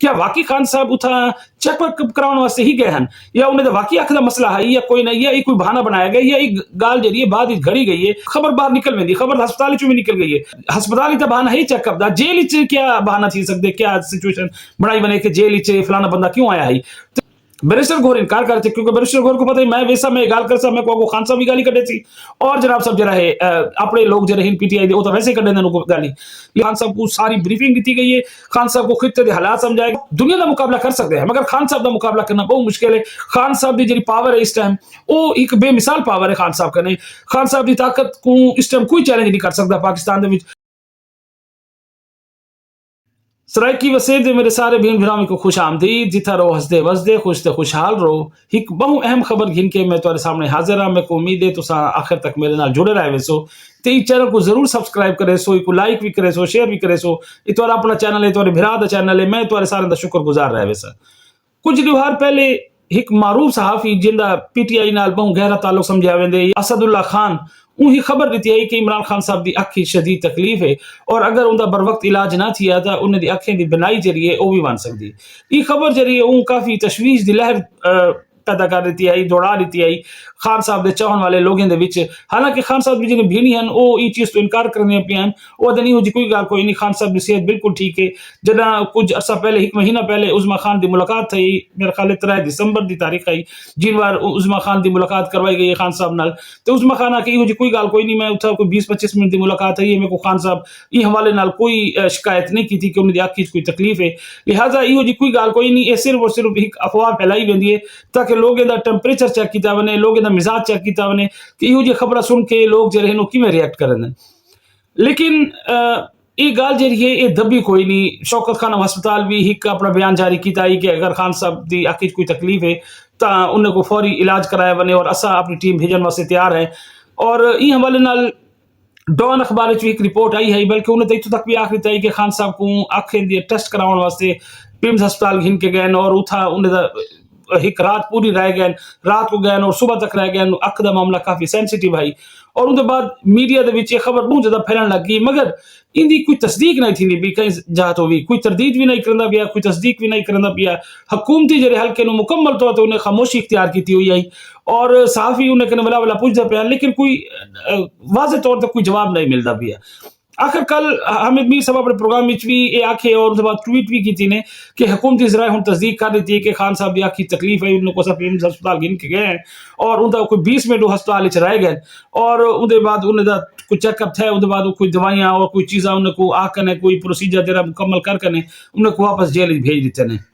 क्या वाकई खान साहब उथा चेकअप कराने वास्ते ही गए हैं या उन्हें तो वाकई अख का मसला है या कोई नहीं, या कोई बहाना बनाया गया या एक गाल जरिए बाद घड़ी गई है, खबर बाहर निकल वेंदी, खबर हस्पताल चो भी निकल गई है। हस्पताल ही तो बहाना है चेकअप दा, जेल क्या बहाना थी सकते, क्या सिचुएशन बनाई बने कि जेल फलाना बंदा क्यों आया है। बैरिस्टर गौर इनकार करते क्योंकि बैरिस्टर गौर को पता है मैं वैसा मैं गाल कर सा मैं को खान साहब की गाली कटे थी और जनाब सब जरा है अपने लोग जरा इन पीटीआई दे वो तो वैसे ही कटे देने को गाली। खान साहब को सारी ब्रीफिंग दी गई है, खान साहब को खित्ते दे हालात समझाएगा, दुनिया का मुकाबला कर सकते हैं मगर खान साहब का मुकाबला करना बहुत मुश्किल है। खान साहब की जी पावर है इस टाइम वो एक बेमिसाल पावर है खान साहब कने, खान साहब की ताकत को इस टाइम कोई चैलेंज नहीं कर सकता पाकिस्तान दे विच। सराइकी वसेद मेरे सारे भीन भिरामी को खुश आमदीद, जिथा रहो हंसदे वसदे खुश ते खुशहाल रहो। एक बहु अहम खबर घिन के मैं तुम्हारे सामने हाजिर हाँ, मैं को उम्मीद है तुसा आखिर तक मेरे नाल जुड़े रहे सो। ते इस चैनल को जरूर सब्सक्राइब करे सो, इको लाइक भी करे सो, शेयर भी करे सो। ये तुम्हारा अपना चैनल है, तुम्हारे भिरा दा चैनल है, मैं तुम्हारे सारे दा शुक्रगुजार रहे सर। कुछ दिहार पहले एक मारूफ सहाफी जिंदा पीटीआई नाल बहु गहरा ताल्लुक समझा वेंदे असदुल्ला खान उही खबर दी है कि इमरान खान साहब की अख की शदीद तकलीफ है और अगर उनका बर वक्त इलाज ना थिया तो उन्हें अखें की बिनाई जरिए वो भी बन सकती। ये खबर जरिए वो काफी तशवीश की लहर पैदा कर दी आई, दौड़ा दी आई खान साहब के चाहन वाले लोगों के विच। हालांकि खान साहब जिन्हें भीनी हैं वो ये चीज़ तो इनकार करने पे हैं, वो नहीं हो जी कोई गाल कोई नहीं, खान साहब की सेहत बिल्कुल ठीक है। जना कुछ अरसा पहले एक महीना पहले उज़मा खान की मुलाकात थी, मेरे ख्याल 3 दिसंबर की तारीख आई जिन बार उज़मा खान की मुलाकात करवाई गई है खान साहब नाल। तो उज़मा खान आके हो जी कोई गाल कोई नहीं, मैं उठा कोई 20-25 मिनट की मुलाकात है, मेरे को खान साहब ये हवाले नाल कोई शिकायत नहीं की थी कि उन्हें आखी कोई तकलीफ है, लिहाजा यो जी कोई गाल कोई नहीं। ये सिर्फ और सिर्फ एक अफवाह फैलाई वेंदी है ताकि लोगों का टेंपरेचर चेक किया वने, लोगों का मिजाज चेक किया वने कि इहो जी खबर सुन के लोग जो हैं किवें रिएक्ट करें। लेकिन ये गाल जी है ये दबी कोई नहीं। शौकत खान हस्पताल भी एक अपना बयान जारी किया कि अगर खान साहब की अखी कोई तकलीफ है तो उन्हें को फौरी इलाज कराया वने और असा अपनी टीम भेजने वास्ते तैयार है। और ये हवाले नाल डॉन अखबार भी एक रिपोर्ट आई है, बल्कि उन्हें इतों तक भी आखिरी तई कि खान साहब को अखें दी टेस्ट कराने वास्ते पिम्स हस्पताल घिन के गए और उथा उन्हें एक रात पूरी रह गए, रात को गए और सुबह तक रह गए। अख का मामला काफी सेंसिटिव है और उनके बाद मीडिया के खबर बहुत ज्यादा फैलन लग गई मगर इनकी कोई तस्दीक नहीं थी भी कहीं जहाँ तो भी कोई तरदीद भी नहीं करना पिया, कोई तस्दीक भी नहीं करना पिया। हुकूमती जरे हल्के मुकम्मल तौर पर उन्हें खामोशी इख्तियार की हुई आई और साफी उन्हें कहने वाला वाला पूछता पाया लेकिन कोई वाजे तौर पर कोई जवाब नहीं मिलता पिया। आखिर कल हामिद मीर साहब अपने प्रोग्राम में भी ये आखे और उसके बाद ट्वीट भी की थी ने कि हुकूमती जराए हम तस्दीक कर दी थी कि खान साहब की आखी तकलीफ है, उनको सब एम्स हस्पताल गिन के गए हैं और उनका कोई 20 मिनट हस्पताल रह गए और उसके बाद उन्हें कोई चेकअप थे, उसके बाद कोई दवाइयाँ और कोई चीज़ा उन्हें को आकर कोई प्रोसीजर जरा मुकम्मल करके उन्हें को वापस जेल भेज देते हैं।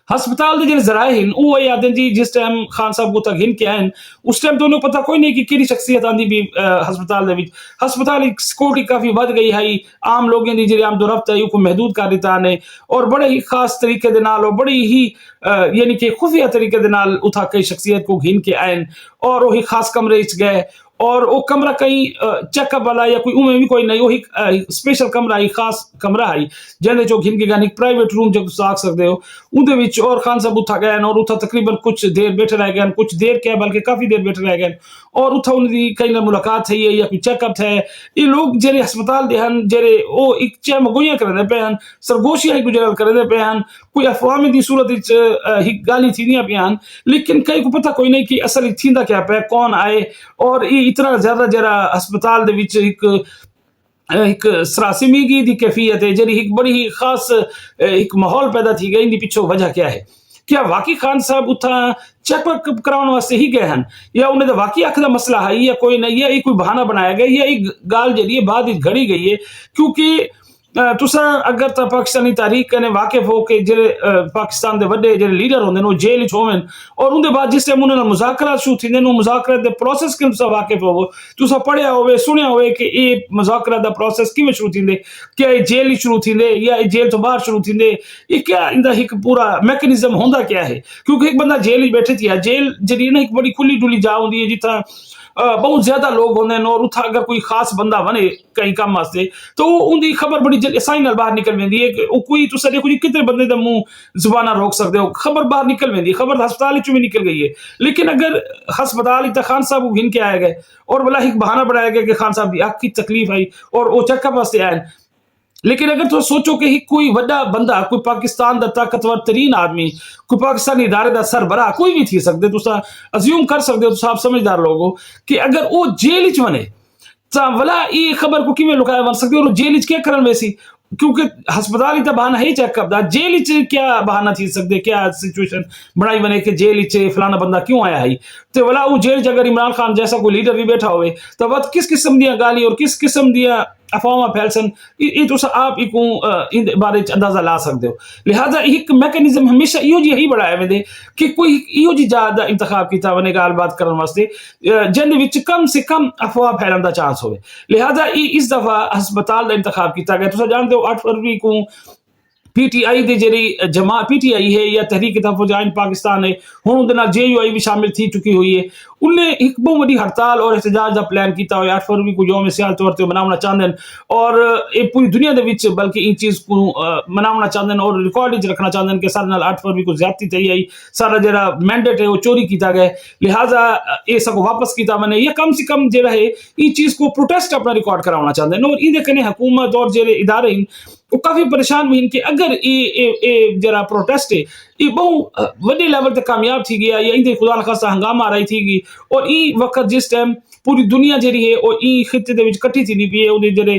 हस्पताल के जो जराए हैं वो ये आदि जी जिस टाइम खान साहब को तक हिन के आए उस टाइम तो उन्हें पता कोई नहीं कि किहड़ी शख्सियत आंदी भी हस्पताल हस्पताल की सिक्योरिटी काफी बढ़ गई है, आम लोगों की जी आमदोरफ्त है को महदूद कर दिता ने और बड़े ही खास तरीके दे नाल और बड़ी ही यानी कि खुफिया तरीके दे नाल उठा कई शख्सियत को घिन के आए और वही खास कमरे गए और वो कमरा कहीं चेकअप वाला या कोई उमें भी कोई नहीं, वही स्पेशल कमरा ही खास कमरा है जैसे जो घिन के गानी प्राइवेट रूम जो आख सकते हो उनके विच और खान साहब उठा गए और उठा तकरीबन कुछ देर बैठे रह गए, कुछ देर क्या बल्कि काफी देर बैठे रह गए और उठा उनकी कहीं ना मुलाकात है या कोई चेकअप है। ये लोग जेरे हस्पताल दे हैं जेरे वो एक चे मगोइयां करते पे हैं, सरगोशियां एक दूसरे करते पे हैं, कोई अफवाह की सूरत गाली थी पे लेकिन कई को पता कोई नहीं कि असल थींदा क्या पे कौन आए और ये इतना ज्यादा जरा अस्पताल दे विच एक सरासिमी की कैफियत है जरी एक बड़ी ही खास एक माहौल पैदा थी गई। इनकी पिछो वजह क्या है? क्या वाकई खान साहब उथा चेकअप कराने वास्ते ही गए हैं या उन्हें तो वाकई अख का मसला है या कोई नहीं, या कोई बहाना बनाया गया या एक गाल जरिए बाद घड़ी गई है? क्योंकि तुसा अगर तो पाकिस्तानी तारीख कने वाकिफ हो के जेरे पाकिस्तान दे वड्डे जेरे लीडर होंदे नो जेल विच होवन और उनके बाद जिस टाइम उन्हें मुज़ाकरात शुरू थींदे नो मुज़ाकरात दे प्रोसेस के तुसा वाकिफ हो, तुसा पढ़िया होवे सुनिया होवे कि ये मुज़ाकरात दा प्रोसेस किवें शुरू थींदे, क्या ये जेल ही शुरू थींदे या जेल तो बाहर शुरू थींदे, ये क्या इंदा एक पूरा मैकेनिज्म होंदा क्या है? क्योंकि एक बंदा जेल ही बैठे थी, जेल जरी ना एक बड़ी खुली डुली जा होंदी है जिथा बहुत ज्यादा लोग होंगे और उथा अगर कोई खास बंदा बने कहीं काम वास्ते तो उनकी खबर बड़ी जल्दी आसानी नाल बाहर निकल वेंदी है कि कोई तुसा देखो जी कितने बंदे दा मुंह जुबाना रोक सकते हो, खबर बाहर निकल वेंदी, खबर हस्पताल भी निकल गई है। लेकिन अगर हस्पताल खान साहब को घिन के आए गए और बोला एक बहाना बनाया गया कि खान साहब की आँख की तकलीफ आई और वो चेकअप वास्ते आए, लेकिन अगर तुम सोचो कि कोई वड्डा बंदा, कोई पाकिस्तान का ताकतवर तरीन आदमी, कोई पाकिस्तानी इदारे का सरबराह कोई भी थी सकते, तुम अज्यूम कर सकते हो, तुम आप समझदार लोग हो कि अगर वो जेल च वने तो भला ये खबर को किमें लुकाया बन सकती, और जेल च क्या करन वैसी, क्योंकि हस्पताल तो बहाना है चेकअप का, जेल च क्या बहाना थी सकते, क्या सिचुएशन बनाई बने कि जेल च फलाना बंदा क्यों आया है, तो भला वो जेल च अगर इमरान खान जैसा कोई लीडर भी बैठा हो तो वह किस किस्म दियां गाली और किस किस्म दियां अफवाह फैलसन, ये तो आप इन बारे अंदाजा ला सकते हो। लिहाजा एक मैकेनिज्म हमेशा इहो जी ही बढ़ाया वेंदे कि कोई इहो जी जगह दा इंतखाब किया वने गाल बात करने वास्ते जिंद विच कम से कम अफवाह फैलन का चांस हो। लिहाजा इस दफा हस्पताल का इंतखाब किया गया। तुम जानते हो 8 फरवरी को पीटीआई की जी जमा पीटीआई है या तहरीक तहफ़्फ़ुज़ आइन पाकिस्तान है, हुण उहदे नाल जेयूआई भी शामिल थी चुकी हुई है। उन्हें एक बहुत बड़ी हड़ताल और एहतजाज का प्लान किया हुआ 8 फरवरी को यौम सियाल तौर पर मनाना चाहते हैं, और ये पूरी दुनिया के विच बल्कि इन चीज़ को मनाना चाहते हैं और रिकॉर्ड रखना चाहते हैं कि सारे नाल 8 फरवरी को ज्यादती थी आई, सारा जो मैंडेट है वो चोरी किया गया। लिहाजा ये सब वापस किया मैंने, या कम से कम जो है इन चीज़ को प्रोटेस्ट अपना रिकॉर्ड कराना चाहते हैं, और इनके कने हुकूमत और जो इदारे वो काफी परेशान हुई कि अगर ये जरा प्रोटेस्ट है ये बहुत वड्डे लेवल तक कामयाब थी गया या इंदे खुदा न खासा हंगामा आ रही थी, और ई वक्त जिस टाइम पूरी दुनिया जी है और ई खिते दे विच कट्ठी थी पी है, उहदे जेरे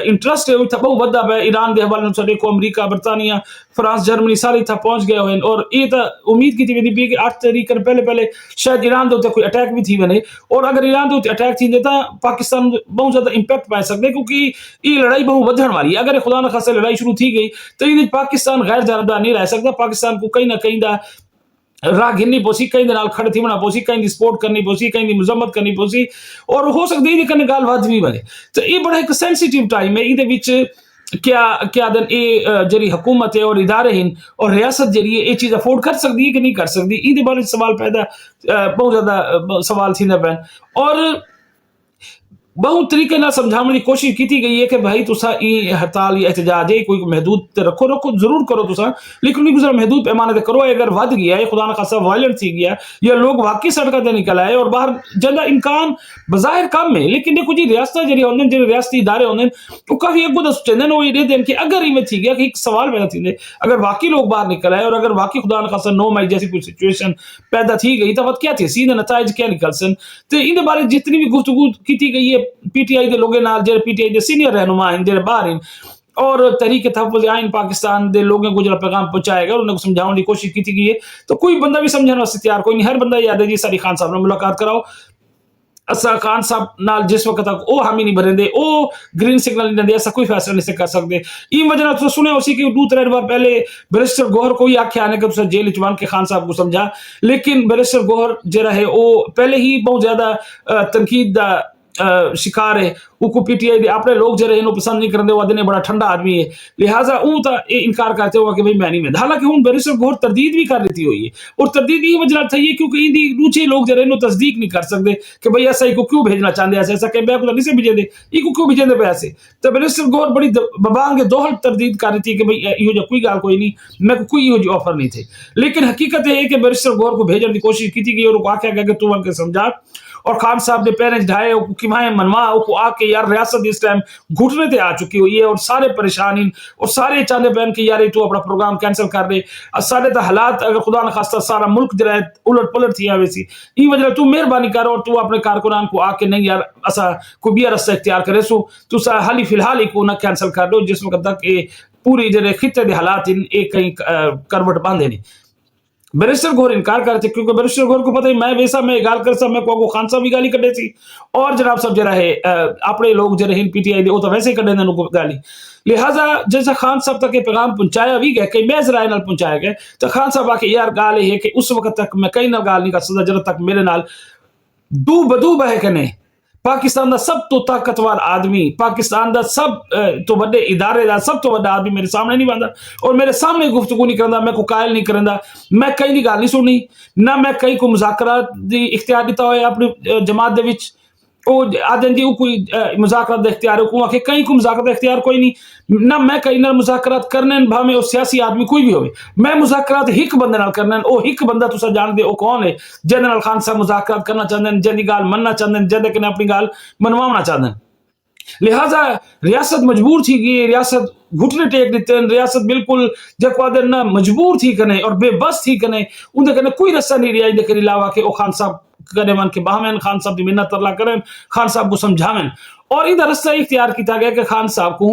इंटरेस्ट है वो बहुत वड्डा है। ईरान के हवाले छड़े को अमरीका, बरतानिया, फ्रांस, जर्मनी सारे इतना पहुंच गए हुए, और ये तो उम्मीद की थी पी कि 8 तारीख पहले पहले शायद ईरान के उत्ते कोई अटैक भी थी वने, और अगर ईरान के उत्ते अटैक थी तो पाकिस्तान बहुत ज्यादा इंपैक्ट पाए सकते, क्योंकि ये लड़ाई बहुत वधण वाली। अगर खुदा न खासा लड़ाई शुरू थी गई तो ये पाकिस्तान गैर जानबदार नहीं रह सकता, पाकिस्तान को कहीं ना कहीं राह घिरनी पोसी, कहीं दे नाल खड़े थी बना पोसी, कहीं दी सपोर्ट करनी पोसी, कहीं दी मजम्मत करनी पोसी, और हो सकती है कने गाल वध भी बने। तो ये बड़ा एक सेंसिटिव टाइम है, इहदे विच क्या क्या दिन ये जी हुकूमत है और इदारे हैं और रियासत जी ये चीज़ अफोर्ड कर सकती है कि नहीं कर सकती, इहदे बारे सवाल पैदा बहुत ज्यादा सवाल थी पैन, और बहुत तरीके ना समझाने की कोशिश की गई है कि भाई तुसा हड़ताल या एहतजाज है कोई महदूद रखो रखो जरूर करो तुसा, लेकिन जरा महदूद पैमाने पर करो। अगर वध गया है खुदा न खासा वायलेंट थी गया या लोग वाकई सड़क से निकल आए और बाहर ज्यादा इम्कान बज़ाहिर कम है, लेकिन देखो जी रियासत जी होंगे जो रियासती इदारे होंगे वो काफी अगो दस चंदे वो ये देन कि अगर इवें थी गया कि एक सवाल पैदा थी अगर वाकई लोग बाहर निकल आए और अगर वाकई खुदा न खासा 9 मई जैसी कोई सिचुएशन पैदा थी गई तो वह क्या थी सीधे नताइज क्या निकल सन। तो इन बारे जितनी भी गुफ्तगू की गई है पीटीआई के लोगों नाल जो पीटीआई के सीनियर रहनुमा हैं जो बाहर हैं और तहरीक तहफ़्फ़ुज़ आइन पाकिस्तान के लोगों को जो पैगाम पहुंचाया गया उन्हें समझाने की कोशिश की गई है, तो कोई बंदा भी समझने वास्ते तैयार कोई नहीं। हर बंदा याद है जी सारी खान साहब ने मुलाकात कराओ, असा खान साहब नाल जिस वक्त तक वो हामी नहीं भरेंदे वो ग्रीन सिग्नल नहीं देंदे, ऐसा कोई फैसला नहीं कर सकते। ई वजह तो सुने उसी की 2-3 बार पहले बैरिस्टर गोहर को ही आख्या आने के जेल चवान के खान साहब को समझा, लेकिन बैरिस्टर गोहर जो है वो पहले ही बहुत ज्यादा तनकीद का शिकार है, उसको पीटीआई दे अपने लोग जो रहे पसंद नहीं करते, वो आदमी बड़ा ठंडा आदमी है, लिहाजा वो तो इनकार करते हुआ कि भाई मैं नहीं में। हालांकि हूँ बैरिस्टर गोहर तरदीद भी कर रही हुई है, और तरदीद ये वजह थी है क्योंकि इंदी दूसरे लोग जो रहे तस्दीक नहीं कर सकते कि भाई ऐसा ही को क्यों भेजना चाहते हैं, ऐसा कह को नहीं से भेजे दे को क्यों भेजे दे पैसे। तो बैरिस्टर गोहर बड़ी बबांग दोहल तरदीद कर रही थी कि भाई यो कोई गाल कोई नहीं, मैं को कोई यो ऑफर नहीं थे, लेकिन हकीकत है कि बैरिस्टर गोहर को भेजने की कोशिश की गई और आख्या गया कि तू उनके समझा, और खान साहब ने पैरें ढाए किमाए मनवा आके यार रियासत इस टाइम घुटने ते आ चुकी हुई है और सारे परेशान हैं और सारे चाहते पैन कि यार तू अपना प्रोग्राम कैंसिल कर दे, सारे तो हालात अगर खुदा न खास्ता सारा मुल्क जो है उलट पलट थी वैसी ई वजह तू मेहरबानी कर और तू अपने कारकुनान को आके नहीं यार असा कोई भी रस्ता इख्तियार करे सो तू हाली फिलहाल ही को ना कैंसिल कर दो, जिस वक्त तक ये पूरी जो खिते के हालात एक कहीं करवट बांधे नहीं। बैरिस्टर गोहर इनकार करते क्योंकि बैरिस्टर गोहर को पता है मैं वैसा मैं गाल कर मैं को खान साहब भी गाली कटे थी और जनाब सब जरा है अपने लोग जो रहे पीटीआई वो तो वैसे ही कटे उनको गाली। लिहाजा जैसा खान साहब तक पैगाम पहुंचाया भी गया कई मैं जराए नाल पहुंचाया गया, तो खान साहब आके यार गाल है कि उस वक्त तक मैं कहीं ना गाल नहीं कर सकता जब तक मेरे नाल दू बदू बह कने पाकिस्तान का सब तो ताकतवर आदमी, पाकिस्तान का सब तो बड़े इदारे का सब तो बड़ा आदमी मेरे सामने नहीं बंदा और मेरे सामने गुफ्तगू नहीं करता, मैं को कायल नहीं करता, मैं कहीं की गाल नहीं सुनी ना मैं कहीं को मुज़ाकरात दी इख्तियार दिता हो अपनी जमात दे विच आदन जी कोई मुज़ाकरात इख्तियार को आखे कहीं को मुज़ाकरात इख्तियार कोई नहीं ना मैं कहीं ना मुज़ाकरात करने भावे और सियासी आदमी कोई भी हो मैं मुज़ाकरात हिक बंदे नाल करने ओ हिक बंदा तुसा जान दे ओ कौन है जनरल खान साहब मुज़ाकरात करना चाहते हैं, जदी गाल मनना चाहते हैं, जदे कने अपनी गाल मनवाना चाहते हैं। लिहाजा रियासत मजबूर थी कि रियासत घुटने टेक दिते रियासत बिल्कुल जकवादर ना मजबूर थी कने और बेबस थी कने उनके कने कोई रस्ता नहीं रिया इनके अलावा के ओ खान साहब करे मन के बाहमें खान साहब की मिन्नत तरला करें खान साहब को समझावें और इधर रस्ता इख्तियार किया गया कि खान साहब को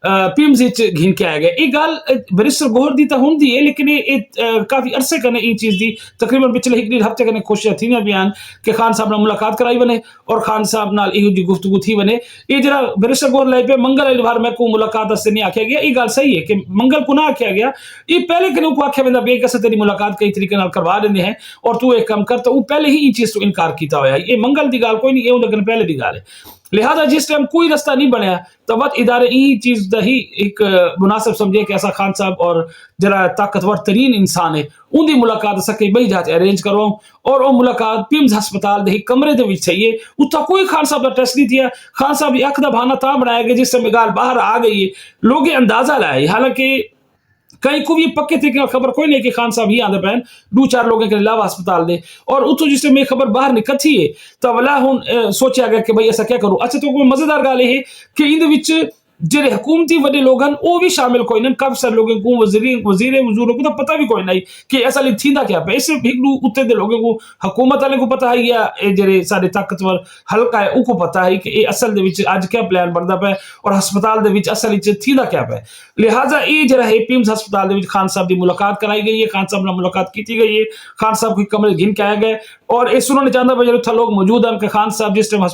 पिम्स घिन के आ गए ये गाल बैरिस्टर गोहर दी तो होंगी है लेकिन ये काफी अरसे कने ये चीज दी तकरीबन पिछले एक डेढ़ हफ्ते कने कोशिश थी ना बयान कि खान साहब ने मुलाकात कराई बने और खान साहब नाल इहो जी गुफ्तगू थी बने ये जरा बैरिस्टर गोहर लाई पे मंगल बार मैं को मुलाकात से नहीं आख्या गया ये गाल सही है कि मंगल को ना आख्या गया ये पहले कने को आख्या वेंदा बे कैसे तेरी मुलाकात कई तरीके नाल करवा देंदे हैं और तू एक काम कर तो वो पहले ही ये चीज तो इनकार किया होया ये मंगल दी गाल कोई नहीं ये उनके पहले दी गाल है लिहाजा जिस टाइम कोई रास्ता नहीं बनया तो वत इदारे ई चीज दा ही एक मुनासिब समझे कि ऐसा खान साहब और जरा ताकतवर तरीन इंसान है उनकी मुलाकात सके बई जाते अरेंज करवाऊं और वो मुलाकात पिम्स हस्पताल दे कमरे दे विच चाहिए उत्ता कोई खान साहब का टेस्ट नहीं दिया खान साहब की अख दा बहाना ता बनाया गया जिस समय गाल बाहर आ गई है लोग अंदाजा लाए हालांकि कई को भी पक्के तरीके खबर कोई नहीं कि खान साहब ही आते पैन दो चार लोगों के अलावा अस्पताल दे और उतो जिससे मेरी खबर बाहर निकली है तो वला हुन सोचा गया कि भाई ऐसा क्या करूं अच्छा तो कोई मजेदार गाल है कि इन विच जेरे हुकूमती वडे लोगन वो भी शामिल कोई नहीं कब सर लोगों को वजीर वजूरों को तो पता भी कोई नहीं कि ऐसा लिख थींदा क्या पे सिर्फ एक दो उत्ते दे लोगों को हुकूमत वाले को पता है या जेरे सारे ताकतवर हल्का है उनको पता है कि ये असल दे विच आज क्या प्लान बनदा पे और अस्पताल दे विच असल विच थींदा क्या पे लिहाजा ये जरा है पिम्स अस्पताल दे विच खान साहब की मुलाकात कराई गई है खान साहब ने मुलाकात की गई है खान साहब के कमरे घिन के आया गए और ये सुनने चाहता बजे उत्था लोग मौजूद हैं कि खान साहब जिस टाइम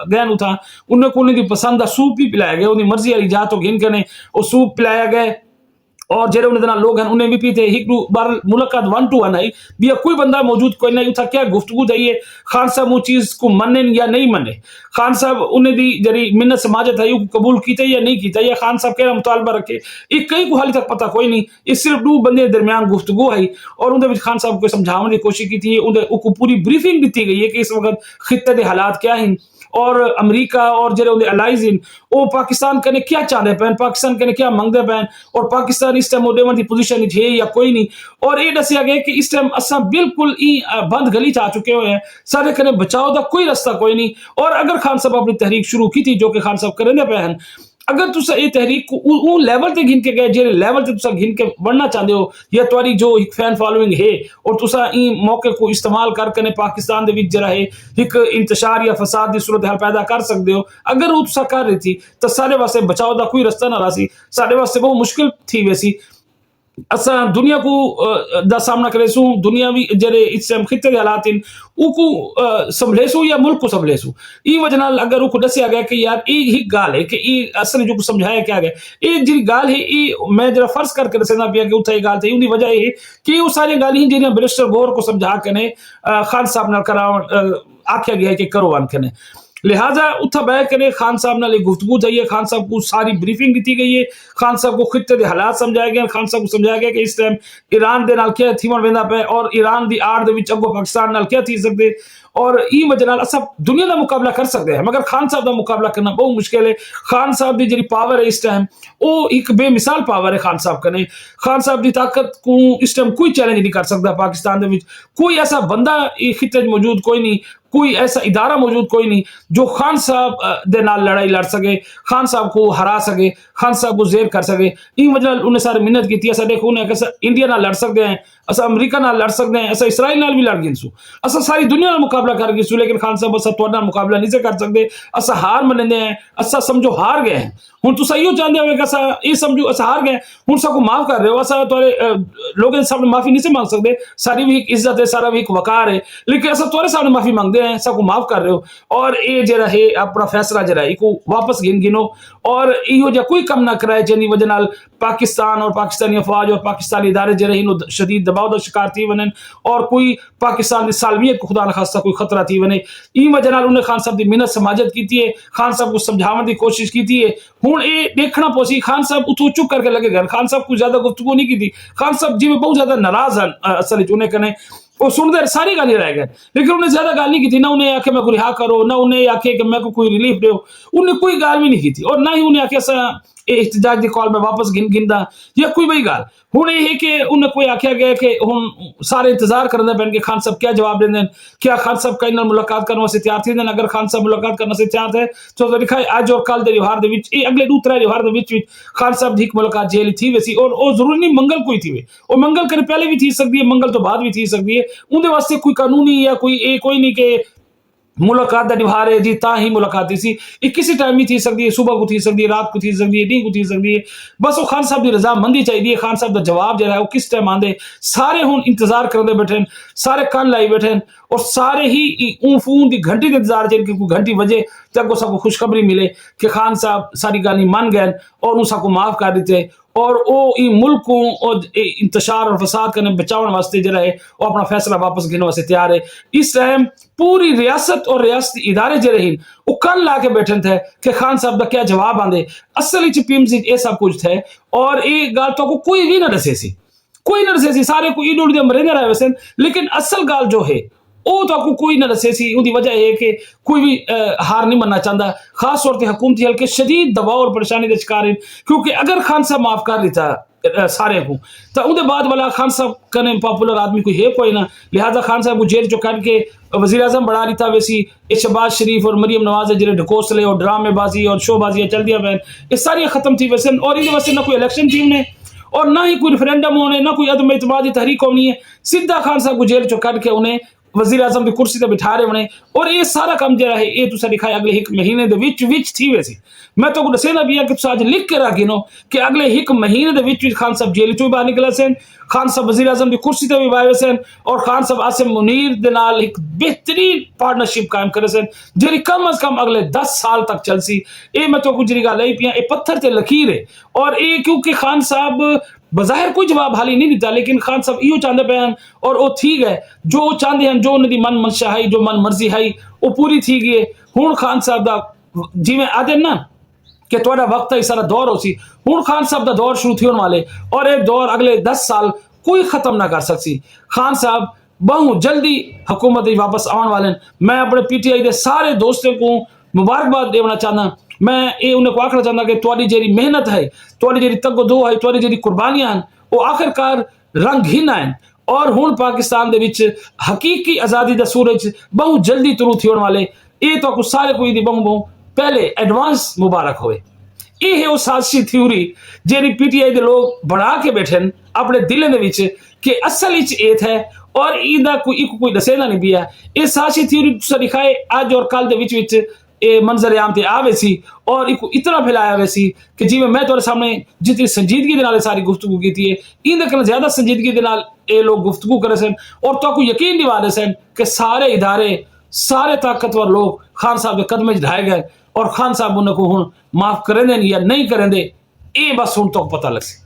गए उठा उन्हें को उनकी पसंद का सूप भी पिलाया गया उनकी मर्जी वाली जात तो घिन कने वो सूप पिलाया गया और जेरे उन्हें लोग हैं उन्हें भी पीते एक बार मुलाकात 1 to 1 आई भी कोई बंदा मौजूद कोई नहीं था क्या गुफ्तगू चाहिए खान साहब वो चीज को मने या नहीं मने खान साहब उन्हें दी जरी मिन्नत समाजत है कबूल की या नहीं किया या खान साहब कह मुतालबा रखे ये कई को हाल तक पता कोई नहीं ये सिर्फ 2 बंदे दरमियान गुफ्तगू आई और उन्हें खान साहब को समझाने की कोशिश की थी उन्हें पूरी ब्रीफिंग दी गई है कि इस वक्त खित्ते के हालात क्या हैं और अमेरिका और जरे उन्हें अलाइज इन वो पाकिस्तान कने क्या चाहते पैन पाकिस्तान कने क्या मंगते पैन और पाकिस्तान इस टाइम ओडेवन की पोजीशन है या कोई नहीं और ये दसिया गया कि इस टाइम असा बिल्कुल ही बंद गली च आ चुके हुए हैं सारे कने बचाव का कोई रास्ता कोई नहीं और अगर खान साहब अपनी तहरीक शुरू की थी जो कि खान साहब करेंगे पैन अगर तुसा ये तहरीक को लेवल ते घिन के गए जेरे लेवल ते तुसा घिन के बढ़ना चाहते हो या तुम्हारी जो एक फैन फॉलोइंग है और तुसा इन मौके को इस्तेमाल करके पाकिस्तान दे विच जरा है एक इंतशार या फसाद की सूरत हाल पैदा कर सकते हो अगर वो तुसा कर रही थी तो सारे वास्ते बचाव का कोई रास्ता ना रहा सारे वास्ते बहुत मुश्किल थी वैसी असा दुनिया को दा सामना करे सू दुनिया भी जरे इस टाइम खिते के हालात इन उको संभलेसू या मुल्क को संभलेसू ई वजह नाल अगर उको दसिया गया कि यार ई ही गाल है कि ई असल जो समझाया क्या गया ये जी गाल है ई मैं जरा फर्ज करके दसना पिया कि उठा गाल थी उनकी वजह है कि वो सारी गाल ही जिन्हें बैरिस्टर गोहर को समझा के खान साहब नाल करा आख्या गया कि करो वन के लिहाजा उठा बह करे खान साहब नाल गुफ्तगू चाहिए खान साहब को सारी ब्रीफिंग दी गई है खान साहब को खित्ते के हालात समझाया गया खान साहब को समझाया गया कि इस टाइम ईरान दे नाल क्या थीवन वेंदा पे और ईरान दी आड़ दे विच अगो पाकिस्तान नाल क्या थी सकते और ई वजह नाल असा दुनिया का मुकाबला कर सकते हैं मगर खान साहब का मुकाबला करना बहुत मुश्किल है खान साहब की जी पावर है इस टाइम वो एक बेमिसाल पावर है खान साहब कने खान साहब की ताकत को इस टाइम कोई चैलेंज नहीं कर सकता पाकिस्तान दे विच कोई ऐसा बंदा खिते मौजूद कोई नहीं कोई ऐसा इदारा मौजूद कोई नहीं जो खान साहब दे नाल लड़ाई लड़ सके खान साहब को हरा सके खान साहब को जेर कर सके इन वजह उन्हें सारे मिन्नत की ऐसा देखो उन्हें कैसा इंडिया नाल लड़ सकते हैं ऐसा अमेरिका नाल लड़ सकते हैं ऐसा इसराइल नाल भी लड़ गिनसू ऐसा सारी दुनिया नाल मुकाबला कर गिनसू लेकिन खान साहब ऐसा तुहाडे नाल मुकाबला नहीं से कर सकते ऐसा हार मनेंदे हैं ऐसा समझो हार गए हैं हुण तुसा इहो चाहते हो ऐसा ये समझो ऐसा हार गए हुण सबको माफ कर रहे हो ऐसा तुहाडे लोगों के सामने माफी नहीं से मांग सकते सारी भी एक इज्जत है सारा भी एक वकार है लेकिन ऐसा तुहाडे सामने माफी मांगते हैं सबको माफ कर रहे हो और ये जरा है अपना फैसला जरा इको वापस गिनो और इहो जो कोई कम ना कराए जिन वजह नाल पाकिस्तान और पाकिस्तानी अफवाज और पाकिस्तानी इदारे जरा इन शदीद दबाव का शिकार थी वनन और कोई पाकिस्तान की सालमियत को खुदा न खास्ता कोई खतरा थी वने इन वजह नाल उन्हें खान साहब की मिन्नत समाजत की है खान साहब को समझाने की कोशिश की है हुण ये देखना पोसी खान साहब उतो चुप करके लगे गए खान साहब को ज्यादा गुफ्तगू नहीं की थी खान साहब जी में बहुत ज्यादा नाराज हैं असल उन्हें कने वो सुनते सारी गाली रह गए लेकिन उन्हें ज्यादा गाल नहीं की थी ना उन्हें आखे मैं को रिहा करो ना उन्हें आखे कि मैं को कोई रिलीफ दो उन्हें कोई गाल भी नहीं की थी और ना ही उन्हें आखे ऐसा इhtजाज की कॉल में वापस गिनदा या कोई भी गाल हुण ये है कि उन्हें कोई आख्या गया कि हुण सारे इंतजार करना पैन कि खान साहब क्या जवाब देंगे, क्या खान साहब कहीं मुलाकात करने से तैयार थी। अगर खान साहब मुलाकात करने से तैयार थे तो लिखा है अज और कल के रिवार अगले 2-3 रिवार खान साहब की मुलाकात जेल थी वैसी और जरूरी नहीं मंगल कोई थी और मंगल करे पहले भी थी सकती है, मंगल तो बाद भी थी सकती है। उनके वास्ते कोई कानूनी या कोई नहीं कि मुलाकात का निभार है जी ता ही मुलाकात थी किसी टाइम भी थी सकती है, सुबह को थी सकती है, रात को थी सकती है, डी को थी सकती है। बस वो खान साहब की रजामंदी चाहिए, खान साहब का जवाब जो है वो किस टाइम आंदे। सारे हुण इंतजार करते बैठे, सारे कन लाई बैठे और सारे ही ऊन की घंटी के इंतजार चे कि कोई घंटी बजे तक सबको खुशखबरी मिले कि खान साहब सारी गाली मान गए और सबको माफ कर देते और मुल्क को और इंतशार और फसाद करने बचाने वास्ते जो है वो अपना फैसला वापस गिनने वास्ते तैयार है। इस टाइम पूरी रियासत और रियासती इदारे जो रही वो कल ला के बैठे थे कि खान साहब का क्या जवाब आंदे। असल पीएमसी ये सब कुछ थे और ये गाल तो कोई भी ना दसे सी, कोई ना दसे सी, सारे को ईड उड़ मरे रहे वैसे, लेकिन असल गाल जो है वो तो कोई ना दसे सी। उनकी वजह है कि कोई भी हार नहीं मनना चाहता, खास तौर पर हुकूमती हल्के शदीद दबाव और परेशानी के शिकार हैं क्योंकि अगर खान साहब माफ कर लेता सारे को तो उनके बाद वाला खान साहब कने पॉपुलर आदमी कोई है कोई ना, लिहाजा खान साहब को जेल चो कर के वजीर आजम बना लीता वैसी शहबाज शरीफ और मरियम नवाज है जिन्हें ढकोसले और ड्रामेबाजी और शोबाजी चल दिया बैन ये सारी खत्म थी वैसे और इनके वास्ते ना कोई इलेक्शन टीम ने और ना ही कोई रेफरेंडम होने, ना कोई अदम एतमादी तहरीक होनी है। सीधा खान साहब को जेल चो कर के उन्हें वजीर आजम की कुर्सी पर बिठा रहे होने और ये सारा काम जो है ये तुसा दिखाया अगले 1 महीने दे विच थी वैसी। मैं तो दसेना भी है कि तुसा आज लिख के रख गिनो कि अगले 1 महीने दे विच खान साहब जेल चो बाहर निकले सन, खान साहब वजीर आजम की कुर्सी पर भी बाए सन और खान साहब आसिम मुनीर दे नाल एक बेहतरीन पार्टनरशिप कायम करे सन जी कम अज कम अगले 10 साल तक चल सी। ये मैं तो कुछ गल आई पिया ये पत्थर से लकीर है और ये क्योंकि खान साहब बज़ाहिर कोई जवाब हाली नहीं दिता लेकिन खान साहब इो चाहते पे और वो थी गए जो चाहते हैं, जो उन्होंने मन मंशा है जो मन मर्जी है वो पूरी थी गई। हुण खान साहब का जिमें आदे ना कि थोड़ा वक्त है सारा दौर हो सी, हुण खान साहब का दौर शुरू थी होने वाले और ये दौर अगले 10 साल कोई खत्म ना कर सकती। खान साहब बहुत जल्दी हुकूमत वापस आने वाले। मैं अपने PTI के सारे दोस्तों को मुबारकबाद देना चाहना, मैं ये उन्हें आखना चाहता कि तुहाडी जेरी मेहनत है, तुहाडी जेरी तगो है, तुहाडी जेरी कुर्बानियां हैं वो आखिरकार रंगहीन हैं और हुण पाकिस्तान दे विच हकीकी आज़ादी दा सूरज बहुत जल्दी तुरू थी होने वाले। ये तो कुछ सारे कोई बहु पहले एडवांस मुबारक होए। ये है वो साजिशी थ्योरी जेरी PTI के लोग बढ़ा के बैठे अपने दिलों दे विच कि असल ये है और इदा कोई दसेना नहीं पिया। ये साजिशी थ्योरी तुसा दिखाए अज और कल दे विच ये मंजर आम ते आ वैसी और इतना फैलाया वैसी कि जिमें मैं तुम्हारे सामने जितनी संजीदगी के सारी गुफ्तगू की थी इन ज्यादा संजीदगी के लोग गुफ्तगू करे सन और तो यकीन दिवा दे सन कि सारे इदारे सारे ताकतवर लोग खान साहब के कदम ढाए गए और खान साहब उन्हें को हुण माफ करें या नहीं करें ये बस हुण तो पता लग सी।